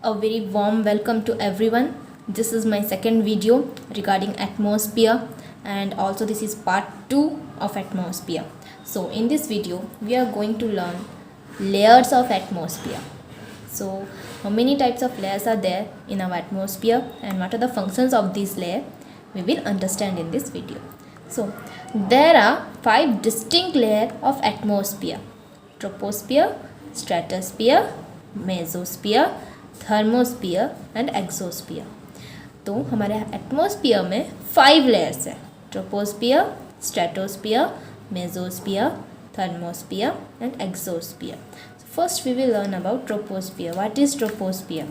A very warm welcome to everyone. This is my second video regarding atmosphere, and also this is part 2 of atmosphere. So in this video we are going to learn layers of atmosphere. So how many types of layers are there in our atmosphere and what are the functions of this layer, we will understand in this video. So there are 5 distinct layers of atmosphere: troposphere, stratosphere, mesosphere, thermosphere and exosphere. तो हमारे atmosphere में 5 layers है: troposphere, stratosphere, mesosphere, thermosphere and exosphere. First we will learn about troposphere. What is troposphere?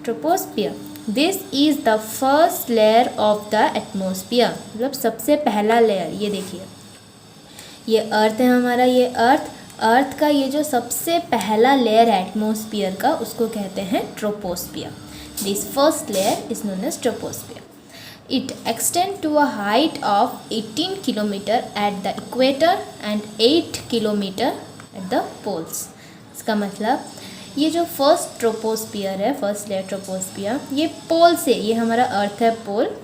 Troposphere, this is the first layer of the atmosphere. मतलब सबसे पहला layer. ये देखिए, ये अर्थ है हमारा. ये अर्थ का ये जो सबसे पहला लेयर है एटमॉस्फियर का, उसको कहते हैं troposphere. This first layer is known as troposphere. It extend to a height of 18 kilometre at the equator and 8 kilometre at the poles. इसका मतलब ये जो फर्स्ट ट्रोपोस्फियर है, फर्स्ट लेयर ट्रोपोस्फियर, ये पोल से, ये हमारा अर्थ है पोल,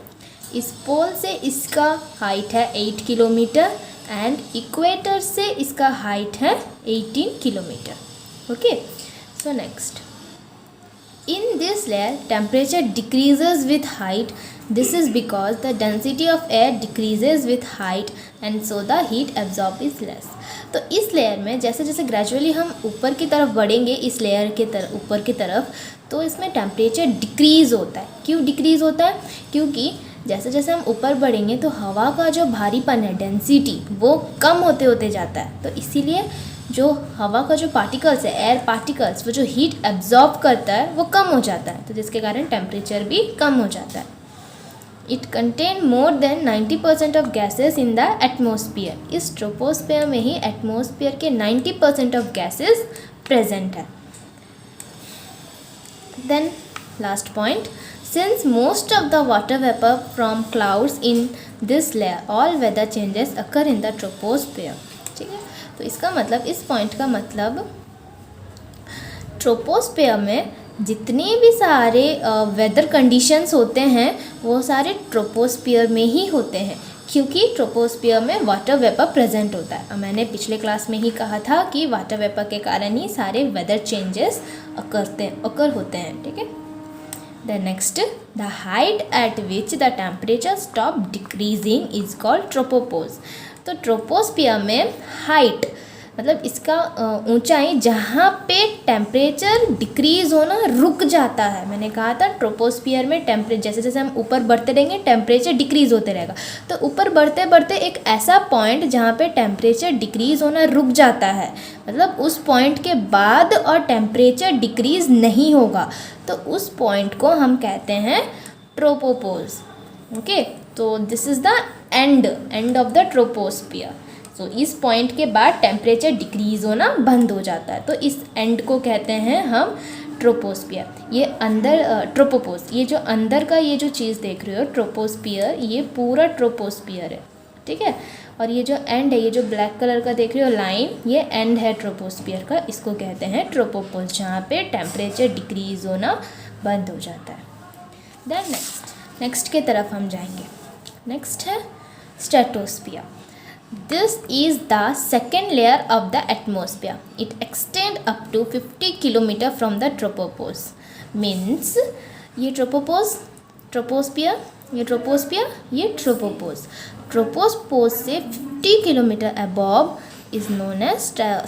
इस पोल से इसका हाइट है 8 किलोमीटर एंड इक्वेटर से इसका हाइट है 18 kilometre. Okay, so next, in this layer temperature decreases with height. This is because the density of air decreases with height and so the heat absorb is less. तो इस layer में जैसे जैसे gradually हम ऊपर की तरफ बढ़ेंगे, इस लेयर के तरफ, ऊपर की तरफ, तो इसमें टेम्परेचर डिक्रीज़ होता है. क्यों डिक्रीज़ होता है? क्योंकि जैसे जैसे हम ऊपर बढ़ेंगे तो हवा का जो भारीपन है, डेंसिटी, वो कम होते होते जाता है. तो इसीलिए जो हवा का जो पार्टिकल्स है, एयर पार्टिकल्स, वो जो हीट एब्जॉर्ब करता है वो कम हो जाता है. तो जिसके कारण टेम्परेचर भी कम हो जाता है. It contain more than 90% of gases in the atmosphere. इस ट्रोपोस्फियर में ही एटमोसफियर के 90% ऑफ गैसेस प्रेजेंट है. Then last point, since most of the water vapor from clouds in this layer, all weather changes occur in the troposphere. ठीक है, तो इसका मतलब, इस पॉइंट का मतलब, ट्रोपोस्फियर में जितने भी सारे वेदर कंडीशंस होते हैं वो सारे ट्रोपोस्फियर में ही होते हैं, क्योंकि ट्रोपोस्फियर में वाटर वेपर प्रेजेंट होता है. मैंने पिछले क्लास में ही कहा था कि वाटर वेपर के कारण ही सारे वेदर चेंजेस अकर होते हैं. ठीक है. The next, the height at which the temperature stop decreasing is called tropopause. तो ट्रोपोस्फियर में हाइट मतलब इसका ऊंचाई जहाँ पे टेम्परेचर डिक्रीज़ होना रुक जाता है. मैंने कहा था ट्रोपोस्फियर में टेम्परेचर, जैसे जैसे हम ऊपर बढ़ते रहेंगे टेम्परेचर डिक्रीज़ होते रहेगा. तो ऊपर बढ़ते बढ़ते एक ऐसा पॉइंट जहाँ पे टेम्परेचर डिक्रीज़ होना रुक जाता है, मतलब उस पॉइंट के बाद और टेम्परेचर डिक्रीज़ नहीं होगा, तो उस पॉइंट को हम कहते हैं ट्रोपोपोज. ओके, तो this is the end of the troposphere. तो इस पॉइंट के बाद टेम्परेचर डिक्रीज़ होना बंद हो जाता है, तो इस एंड को कहते हैं हम ट्रोपोस्फियर. ये अंदर ट्रोपोपोज, ये जो अंदर का ये जो चीज़ देख रहे हो ट्रोपोस्फियर, ये पूरा ट्रोपोस्फियर है. ठीक है, और ये जो एंड है, ये जो ब्लैक कलर का देख रहे हो लाइन, ये एंड है ट्रोपोस्फियर का, इसको कहते हैं ट्रोपोपोज, जहाँ पे टेम्परेचर डिक्रीज़ होना बंद हो जाता है. देन नेक्स्ट के तरफ हम जाएंगे. नेक्स्ट है stratosphere. This is the second layer of the atmosphere. It extends up to 50 kilometre from the tropopause. Means ये ट्रोपोस्फियर, ये ट्रोपोपोज. ट्रोपोपोज से 50 kilometre above is known as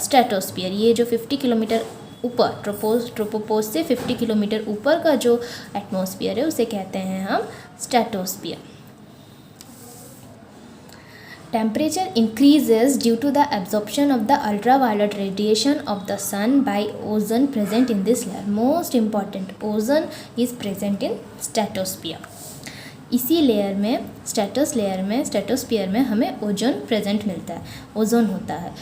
stratosphere. ये जो 50 किलोमीटर ऊपर, ट्रोपोपोज से 50 किलोमीटर ऊपर का जो एटमॉस्फियर है उसे कहते हैं हम stratosphere. Temperature increases due to the absorption of the ultraviolet radiation of the sun by ozone present in this layer. Most important, ozone is present in stratosphere. इसी लेयर में, स्ट्रेटोस्फियर में हमें ओजोन प्रेजेंट मिलता है, ozone होता है.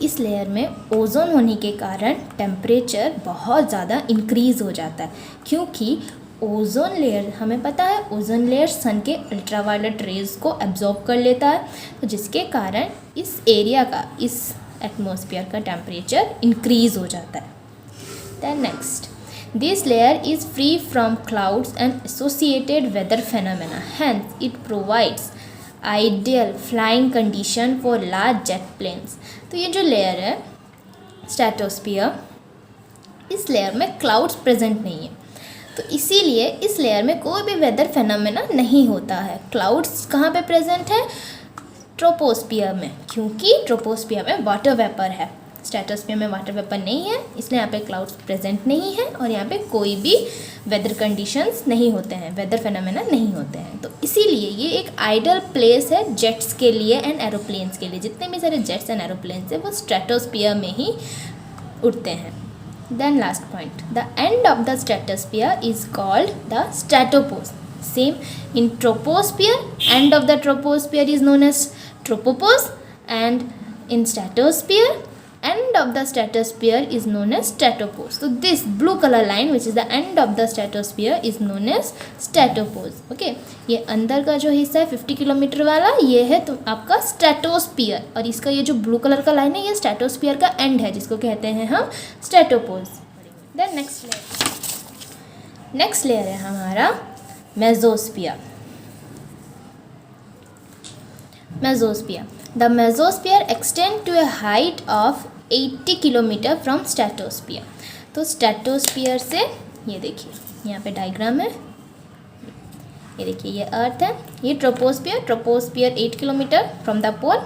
इस layer में ओजोन होने के कारण टेम्परेचर बहुत ज़्यादा इंक्रीज़ हो जाता है, क्योंकि ओजोन लेयर, हमें पता है ओजोन लेयर सन के अल्ट्रावायलेट रेज़ को एब्जॉर्ब कर लेता है, तो जिसके कारण इस एरिया का, इस एटमॉस्फेयर का टेम्परेचर इंक्रीज़ हो जाता है. Then next, This layer is free from clouds and associated weather phenomena. Hence, it provides ideal flying condition for large jet planes. तो ये जो लेयर है स्ट्रेटोस्फियर, इस लेयर में क्लाउड्स प्रेजेंट नहीं है, तो इसीलिए इस लेयर में कोई भी वेदर फेनोमेना नहीं होता है. क्लाउड्स कहाँ पे प्रेजेंट है? ट्रोपोस्फियर में, क्योंकि ट्रोपोस्फियर में वाटर वेपर है, स्ट्रेटोस्फियर में वाटर वेपर नहीं है, इसलिए यहाँ पे क्लाउड्स प्रेजेंट नहीं है और यहाँ पे कोई भी वेदर कंडीशंस नहीं होते हैं, वेदर फेनोमेना नहीं होते हैं. तो इसीलिए ये एक आइडियल प्लेस है जेट्स के लिए एंड एरोप्लेन्स के लिए. जितने भी सारे जेट्स एंड एरोप्लेन्स हैं वो स्ट्रेटोस्फियर में ही उड़ते हैं. Then last point, the end of the stratosphere is called the stratopause. Same in troposphere, end of the troposphere is known as tropopause, and in stratosphere, end of the stratosphere is known as stratopause. So this blue color line which is the end of the stratosphere is known as stratopause. Okay, ये अंदर का जो हिस्सा है 50 kilometre वाला, ये है तो आपका स्ट्रेटोस्फियर, और इसका ये जो ब्लू कलर का लाइन है ये स्ट्रेटोस्फियर का एंड है जिसको कहते हैं हम स्ट्रेटोपोज. देन नेक्स्ट लेयर है हमारा mesosphere. Mesosphere. The mesosphere extends to a height of 80 kilometre from stratosphere. तो स्ट्रेटोस्फियर से ये देखिए यहाँ पे डायग्राम है, ये देखिए ये अर्थ है, ये troposphere 8 kilometre from the pole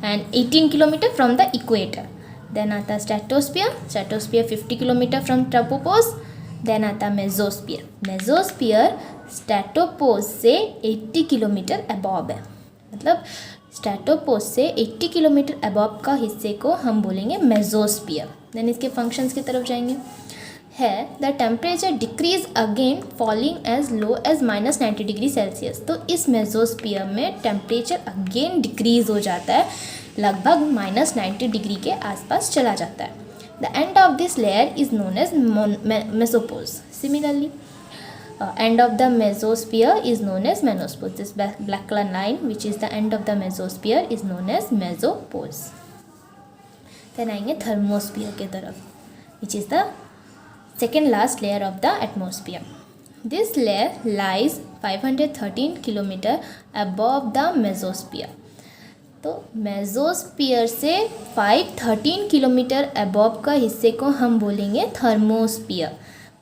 and 18 kilometre from the equator. Then आता stratosphere 50 kilometre from tropopause. Then आता मेसोस्फियर स्ट्रेटोपोज से 80 किलोमीटर अबव है, मतलब स्ट्रेटोपोज से 80 किलोमीटर अबव का हिस्से को हम बोलेंगे मेसोस्फियर. देन इसके फंक्शंस की तरफ जाएंगे. है the temperature decrease again falling as low as -90 degree Celsius. तो इस मेसोस्फियर में टेम्परेचर अगेन डिक्रीज हो जाता है, लगभग -90 डिग्री के आसपास चला जाता है. The end of this layer is known as mesopause. Similarly end of the mesosphere is known as menopause. This black color line which is the end of the mesosphere is known as mesopause. Then आएंगे thermosphere के तरफ, which is the second last layer of the atmosphere. This layer lies 513 kilometer above the mesosphere. तो mesosphere से 513 kilometre above का हिस्से को हम बोलेंगे थर्मोस्फियर.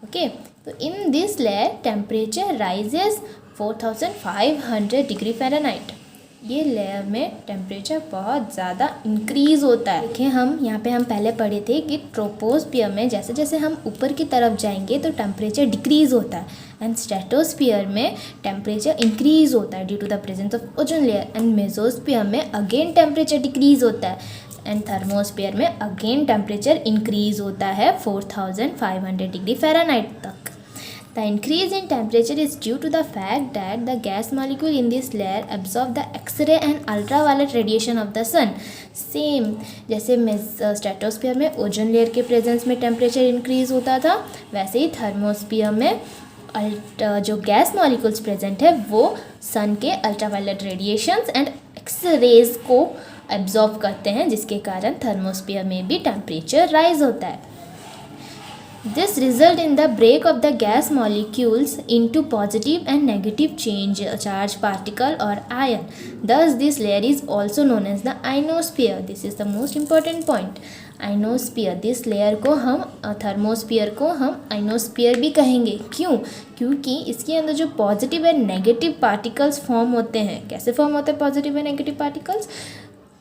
ओके, तो इन this layer temperature rises 4500 degree Fahrenheit. ये लेयर में टेम्परेचर बहुत ज़्यादा इंक्रीज़ होता है. देखिए हम यहाँ पे हम पहले पढ़े थे कि ट्रोपोस्फियर में जैसे जैसे हम ऊपर की तरफ जाएंगे तो टेम्परेचर डिक्रीज़ होता है, एंड स्ट्रेटोस्फियर में टेम्परेचर इंक्रीज़ होता है due to the presence of ozone layer. And mesosphere में अगेन टेम्परेचर डिक्रीज़ होता है, एंड थर्मोस्फियर में अगेन टेम्परेचर इंक्रीज़ होता है 4500 डिग्री फ़ारेनहाइट तक. The increase in temperature is due to the fact that the gas molecule in this layer absorb the X-ray and ultraviolet radiation of the sun. Same जैसे stratosphere में ozone layer के presence में temperature increase होता था, वैसे ही thermosphere में जो gas molecules present है वो सन के अल्ट्रावायलेट रेडिएशंस एंड एक्स-रेज को एब्जॉर्ब करते हैं, जिसके कारण थर्मोस्फियर में भी टेम्परेचर राइज होता है. This result in the break of the gas molecules into positive and negative charge particle or ion. Thus, this layer is also known as the ionosphere. This is the most important point. Ionosphere. This layer को हम thermosphere को हम ionosphere भी कहेंगे. क्यों? क्योंकि इसके अंदर जो positive and negative particles form होते हैं. कैसे फॉर्म होते हैं positive and negative particles?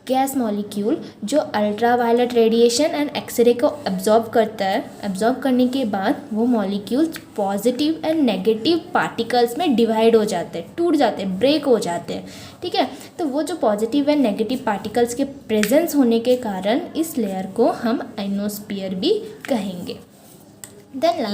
Gas molecule जो अल्ट्रावायलेट रेडिएशन एंड एक्सरे को एब्जॉर्ब करता है, एब्जॉर्ब करने के बाद वो molecules positive and negative particles में डिवाइड हो जाते हैं, टूट जाते हैं, ब्रेक हो जाते हैं. ठीक है, तो वो जो पॉजिटिव एंड नेगेटिव पार्टिकल्स के प्रेजेंस होने के कारण इस लेयर को हम आइनोस्फियर भी कहेंगे. देन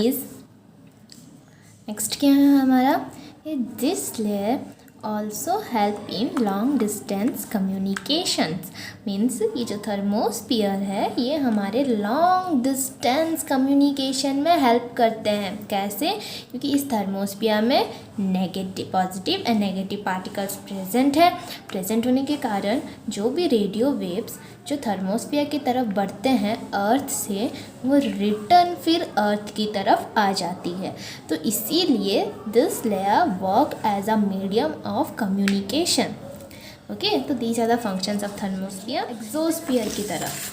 नेक्स्ट क्या है हमारा, this layer also help in long distance communications. Means ये जो थर्मोस्फियर है ये हमारे लॉन्ग डिस्टेंस कम्युनिकेशन में हेल्प करते हैं. कैसे? क्योंकि इस थर्मोस्फियर में negative positive and negative particles present है. प्रेजेंट होने के कारण जो भी रेडियो वेव्स जो थर्मोस्फियर की तरफ बढ़ते हैं अर्थ से, वो रिटर्न फिर अर्थ की तरफ आ जाती है। तो इसीलिए this layer work as a medium of communication. Okay, तो these are the functions of thermosphere. Exosphere की तरफ,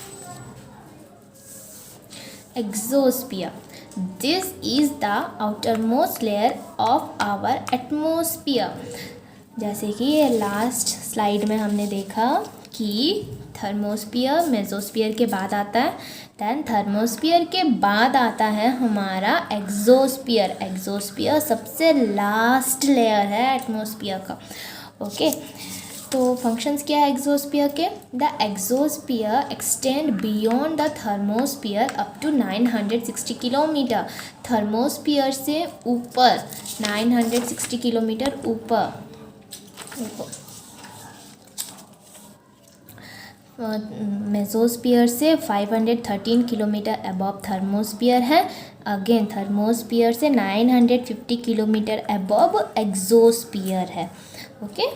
exosphere, this is the outermost layer of our atmosphere. जैसे कि ये लास्ट स्लाइड में हमने देखा कि थर्मोस्फियर मेसोस्फियर के बाद आता है, देन थर्मोस्फियर के बाद आता है हमारा एक्सोस्फियर। एक्सोस्फियर सबसे लास्ट लेयर है एटमोस्फियर का। ओके, तो फंक्शंस क्या है एक्सोस्फियर के? The exosphere extend beyond the thermosphere up to 960 kilometre. Thermosphere से ऊपर 960 किलोमीटर ऊपर मेसोस्फियर से 513 किलोमीटर अबव थर्मोस्फियर है। अगेन थर्मोस्फियर से 950 किलोमीटर अबव एक्सोस्फियर है। Okay,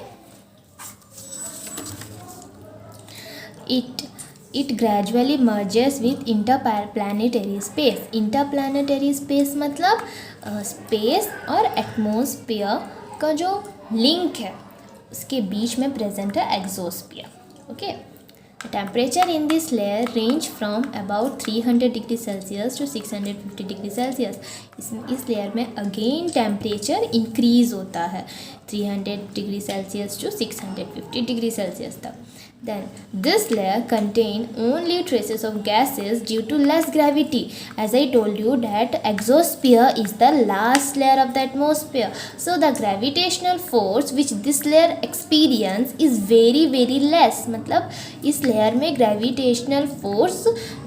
it gradually merges with interplanetary space. Interplanetary space मतलब स्पेस और एटमॉस्फेयर का जो लिंक है उसके बीच में प्रेजेंट है exosphere. Okay, temperature in this layer range from about 300 degree Celsius to 650 degree Celsius. इस लेयर में अगेन टेम्परेचर इंक्रीज होता है 300 degree Celsius to 650 degree Celsius तक। Then this layer contain only traces of gases due to less gravity. As I told you that exosphere is the last layer of the atmosphere. So the gravitational force which this layer experience is very less. मतलब इस layer में gravitational force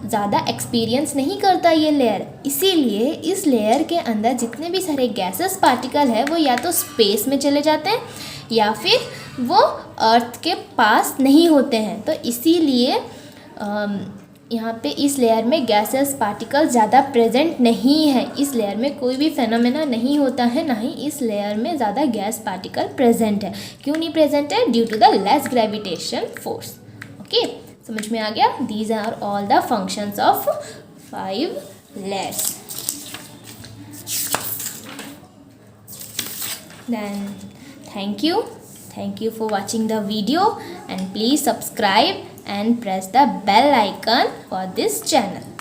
ज़्यादा experience नहीं करता ये layer. इसीलिए इस layer के अंदर जितने भी सारे गैसेस पार्टिकल है वो या तो स्पेस में चले जाते हैं या फिर वो अर्थ के पास नहीं होते हैं। तो इसीलिए यहाँ पे इस लेयर में गैसेस पार्टिकल ज़्यादा प्रेजेंट नहीं है। इस लेयर में कोई भी फेनोमेना नहीं होता है, ना ही इस लेयर में ज़्यादा गैस पार्टिकल प्रेजेंट है। क्यों नहीं प्रेजेंट है? Due to the less gravitation force. Okay, समझ में आ गया? These are all the functions of 5 layers. Then thank you for watching the video, and please subscribe and press the bell icon for this channel.